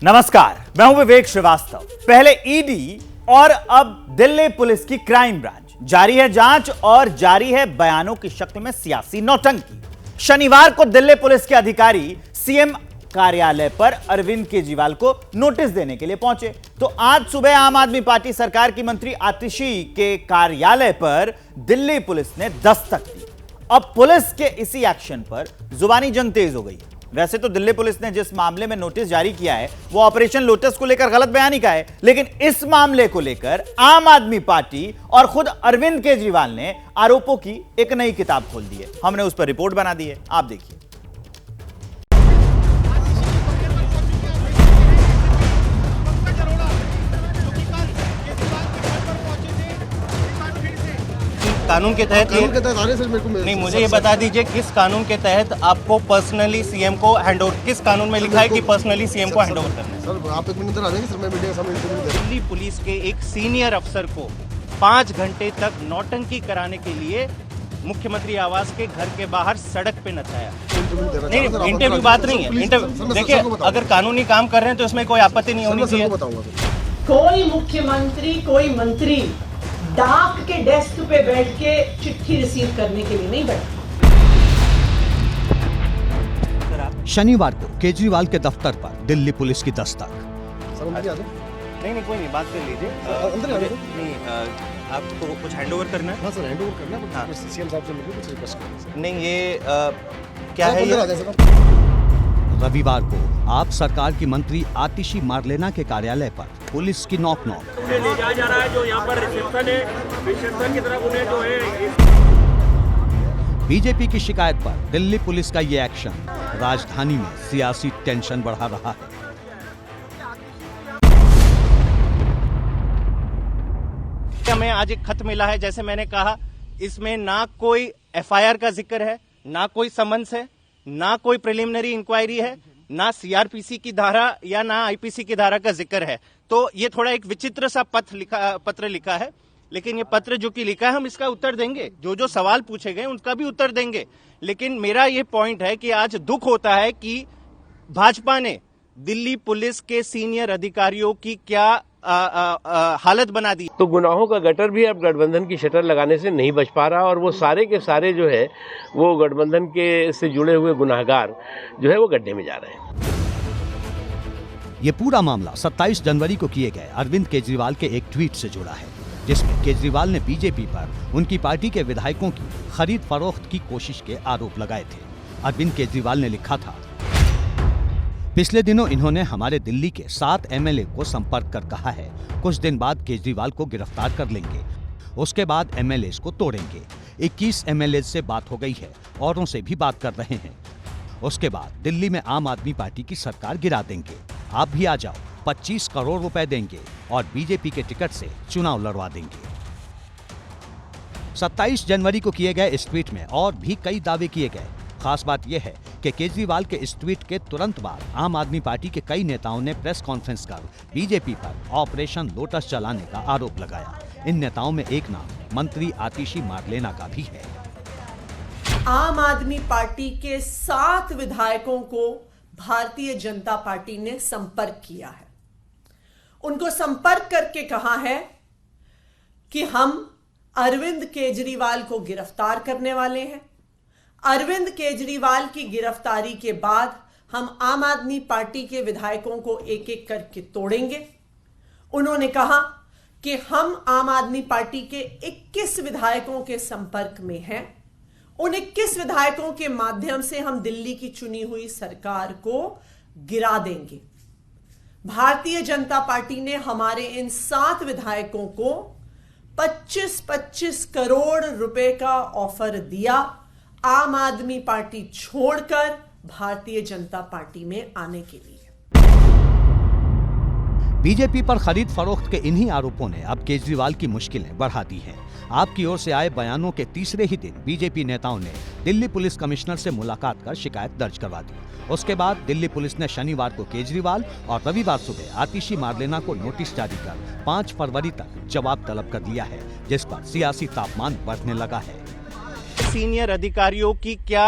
नमस्कार, मैं हूं विवेक श्रीवास्तव। पहले ईडी और अब दिल्ली पुलिस की क्राइम ब्रांच। जारी है जांच और जारी है बयानों की शक्ल में सियासी नौटंकी। शनिवार को दिल्ली पुलिस के अधिकारी सीएम कार्यालय पर अरविंद केजरीवाल को नोटिस देने के लिए पहुंचे, तो आज सुबह आम आदमी पार्टी सरकार की मंत्री आतिशी के कार्यालय पर दिल्ली पुलिस ने दस्तक दी। अब पुलिस के इसी एक्शन पर जुबानी जंग तेज हो गई। वैसे तो दिल्ली पुलिस ने जिस मामले में नोटिस जारी किया है वो ऑपरेशन लोटस को लेकर गलत बयानी का है, लेकिन इस मामले को लेकर आम आदमी पार्टी और खुद अरविंद केजरीवाल ने आरोपों की एक नई किताब खोल दी है। हमने उस पर रिपोर्ट बना दी है, आप देखिए। कानून के तहत आने से मेरे को नहीं, मुझे ये बता दीजिए किस कानून के तहत आपको पर्सनली सीएम को हैंडओवर, किस कानून में लिखा है कि पर्सनली सीएम को हैंडओवर करना है? सर आप एक मिनट आ जाएंगे सर, मैं मीडिया के सामने इंटरव्यू दे रहा हूं। दिल्ली पुलिस के एक सीनियर अफसर को 5 घंटे तक नौटंकी कराने के लिए मुख्यमंत्री आवास के घर के बाहर सड़क पे नचाया। नहीं, इंटरव्यू बात नहीं है। देखिए, अगर कानूनी काम कर रहे हैं तो इसमें कोई आपत्ति नहीं होनी चाहिए। कोई मुख्यमंत्री, कोई मंत्री डाक के डेस्क पे बैठ के चिट्ठी रिसीव करने के लिए नहीं बैठा। शनिवार को केजरीवाल के दफ्तर पर दिल्ली पुलिस की दस्तक। नहीं, कोई नहीं, बात कर लीजिए। नहीं, आपको कुछ हैंडओवर करना है? हाँ सर, हैंडओवर करना है। हाँ। सीएम साहब से मिलकर कुछ रिक्वेस्ट करना है। नहीं, ये क्या है ये? रविवार को आप सरकार की मंत्री आतिशी मारलेना के कार्यालय पर पुलिस की नॉक उन्हें ले जाया जा रहा है, जो यहाँ पर रिसेप्शन है, रिसेप्शन की तरफ उन्हें जो है। बीजेपी की शिकायत पर दिल्ली पुलिस का ये एक्शन राजधानी में सियासी टेंशन बढ़ा रहा है। हमें आज एक खत मिला है, जैसे मैंने कहा, इसमें ना कोई एफआईआर का जिक्र है, ना कोई समन्स है, ना कोई प्रिलिमिनरी इंक्वायरी है, ना सीआरपीसी की धारा या ना आईपीसी की धारा का जिक्र है। तो ये थोड़ा एक विचित्र सा पत्र लिखा है, लेकिन ये पत्र जो कि लिखा है हम इसका उत्तर देंगे, जो सवाल पूछे गए उनका भी उत्तर देंगे। लेकिन मेरा ये पॉइंट है कि आज दुख होता है कि भाजपा ने दिल्ली पुलिस के सीनियर अधिकारियों की क्या हालत बना दी। तो गुनाहों का गटर भी अब गठबंधन की शटर लगाने से नहीं बच पा रहा, और वो सारे के सारे जो है वो गठबंधन के से जुड़े हुए गुनाहगार जो है वो गड्ढे में जा रहे हैं। ये पूरा मामला 27 जनवरी को किए गए अरविंद केजरीवाल के एक ट्वीट से जुड़ा है, जिसमें केजरीवाल ने बीजेपी पर उनकी पार्टी के विधायकों की खरीद फरोख्त की कोशिश के आरोप लगाए थे। अरविंद केजरीवाल ने लिखा था, पिछले दिनों इन्होंने हमारे दिल्ली के 7 एमएलए को संपर्क कर कहा है कुछ दिन बाद केजरीवाल को गिरफ्तार कर लेंगे, उसके बाद एमएलए को तोड़ेंगे। 21 एमएलए से बात हो गई है, औरों से भी बात कर रहे हैं। उसके बाद दिल्ली में आम आदमी पार्टी की सरकार गिरा देंगे, आप भी आ जाओ, 25 करोड़ रुपए देंगे और बीजेपी के टिकट से चुनाव लड़वा देंगे। 27 जनवरी को किए गए इस ट्वीट में और भी कई दावे किए गए। खास बात यह है कि केजरीवाल के इस ट्वीट के तुरंत बाद आम आदमी पार्टी के कई नेताओं ने प्रेस कॉन्फ्रेंस कर बीजेपी पर ऑपरेशन लोटस चलाने का आरोप लगाया। इन नेताओं में एक नाम मंत्री आतिशी मारलेना का भी है। आम आदमी पार्टी के 7 विधायकों को भारतीय जनता पार्टी ने संपर्क किया है। उनको संपर्क करके कहा है कि हम अरविंद केजरीवाल को गिरफ्तार करने वाले हैं। अरविंद केजरीवाल की गिरफ्तारी के बाद हम आम आदमी पार्टी के विधायकों को एक एक करके तोड़ेंगे। उन्होंने कहा कि हम आम आदमी पार्टी के 21 विधायकों के संपर्क में हैं। उन 21 विधायकों के माध्यम से हम दिल्ली की चुनी हुई सरकार को गिरा देंगे। भारतीय जनता पार्टी ने हमारे इन 7 विधायकों को 25-25 करोड़ रुपए का ऑफर दिया आम आदमी पार्टी छोड़कर भारतीय जनता पार्टी में आने के लिए। बीजेपी पर खरीद फरोख्त के इन्हीं आरोपों ने अब केजरीवाल की मुश्किलें बढ़ा दी हैं। आपकी ओर से आए बयानों के तीसरे ही दिन बीजेपी नेताओं ने दिल्ली पुलिस कमिश्नर से मुलाकात कर शिकायत दर्ज करवा दी। उसके बाद दिल्ली पुलिस ने शनिवार को केजरीवाल और रविवार सुबह आतिशी मारलेना को नोटिस जारी कर 5 फरवरी तक जवाब तलब कर लिया है, जिस पर सियासी तापमान बढ़ने लगा है। सीनियर अधिकारियों की क्या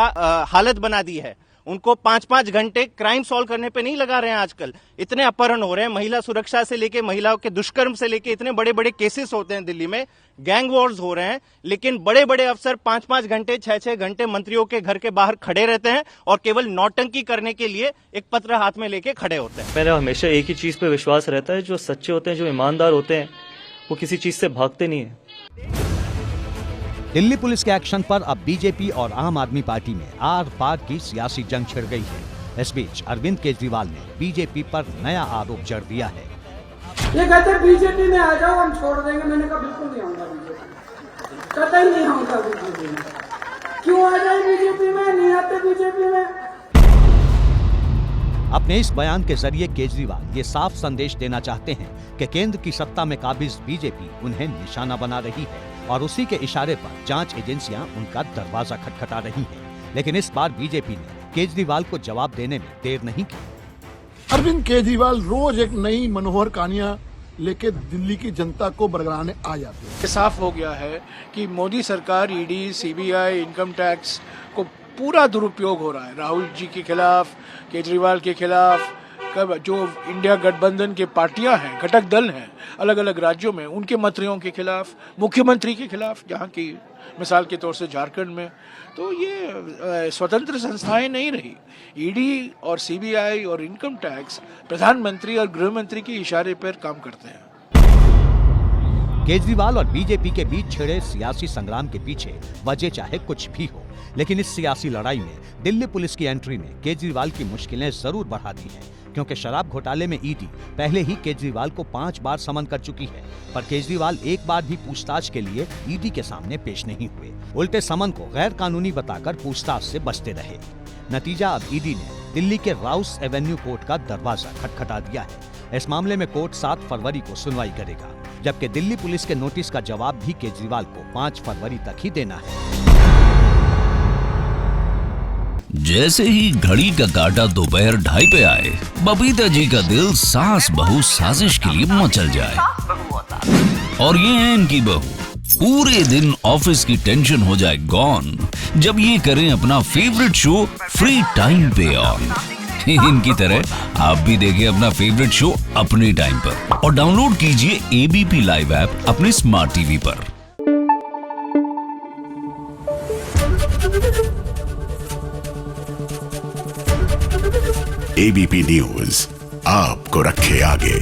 हालत बना दी है। उनको 5-5 घंटे क्राइम सॉल्व करने पे नहीं लगा रहे हैं। आजकल इतने अपहरण हो रहे हैं, महिला सुरक्षा से लेके महिलाओं के दुष्कर्म से लेके इतने बड़े बड़े केसेस होते हैं दिल्ली में, गैंग वॉर्स हो रहे हैं, लेकिन बड़े बड़े अफसर 5-5 घंटे 6-6 घंटे मंत्रियों के घर के बाहर खड़े रहते हैं और केवल नौटंकी करने के लिए एक पत्र हाथ में लेके खड़े होते हैं। मेरा हमेशा एक ही चीज पे विश्वास रहता है, जो सच्चे होते हैं, जो ईमानदार होते हैं, वो किसी चीज से भागते नहीं है। दिल्ली पुलिस के एक्शन पर अब बीजेपी और आम आदमी पार्टी में आर पार की सियासी जंग छिड़ गई है। इस बीच अरविंद केजरीवाल ने बीजेपी पर नया आरोप जड़ दिया है। ये कहते बीजेपी में आ जाओ, हम छोड़ देंगे। मैंने कहा बिल्कुल नहीं आऊंगा बीजेपी, कतई नहीं आऊंगा बीजेपी में। क्यों आ जाए बीजेपी में? नहीं आते बीजेपी में। अपने इस बयान के जरिए केजरीवाल ये साफ संदेश देना चाहते हैं कि केंद्र की सत्ता में काबिज बीजेपी उन्हें निशाना बना रही है और उसी के इशारे पर जांच एजेंसियां उनका दरवाजा खटखटा रही हैं। लेकिन इस बार बीजेपी ने केजरीवाल को जवाब देने में देर नहीं की। अरविंद केजरीवाल रोज एक नई मनोहर कहानियां लेके दिल्ली की जनता को बरगलाने आ जाते हैं। साफ हो गया है कि मोदी सरकार, ईडी, सीबीआई, इनकम टैक्स को पूरा दुरुपयोग हो रहा है। राहुल जी के खिलाफ, केजरीवाल के खिलाफ, जो इंडिया गठबंधन के पार्टियां हैं, घटक दल हैं अलग अलग राज्यों में, उनके मंत्रियों के खिलाफ, मुख्यमंत्री के खिलाफ, जहां की मिसाल के तौर से झारखंड में, तो ये स्वतंत्र संस्थाएं नहीं रही। ईडी और सीबीआई और इनकम टैक्स प्रधानमंत्री और गृह मंत्री के इशारे पर काम करते हैं। केजरीवाल और बीजेपी के बीच छिड़े सियासी संग्राम के पीछे वजह चाहे कुछ भी हो, लेकिन इस सियासी लड़ाई में दिल्ली पुलिस की एंट्री ने केजरीवाल की मुश्किलें जरूर बढ़ा दी है, क्योंकि शराब घोटाले में ईडी पहले ही केजरीवाल को 5 बार समन कर चुकी है, पर केजरीवाल एक बार भी पूछताछ के लिए ईडी के सामने पेश नहीं हुए। उल्टे समन को गैर कानूनी बताकर पूछताछ से बचते रहे। नतीजा, अब ईडी ने दिल्ली के राउस एवेन्यू कोर्ट का दरवाजा खटखटा दिया है। इस मामले में कोर्ट 7 फरवरी को सुनवाई करेगा, जबकि दिल्ली पुलिस के नोटिस का जवाब भी केजरीवाल को 5 फरवरी तक ही देना है। जैसे ही घड़ी का काटा दोपहर 2:30 पे आए, बबीता जी का दिल सास बहू साजिश के लिए मचल जाए। और ये है इनकी बहू, पूरे दिन ऑफिस की टेंशन हो जाए गॉन जब ये करें अपना फेवरेट शो फ्री टाइम पे ऑन। इनकी तरह आप भी देखें अपना फेवरेट शो अपने टाइम पर और डाउनलोड कीजिए एबीपी लाइव ऐप अपने स्मार्ट टीवी पर। एबीपी न्यूज आपको रखे आगे।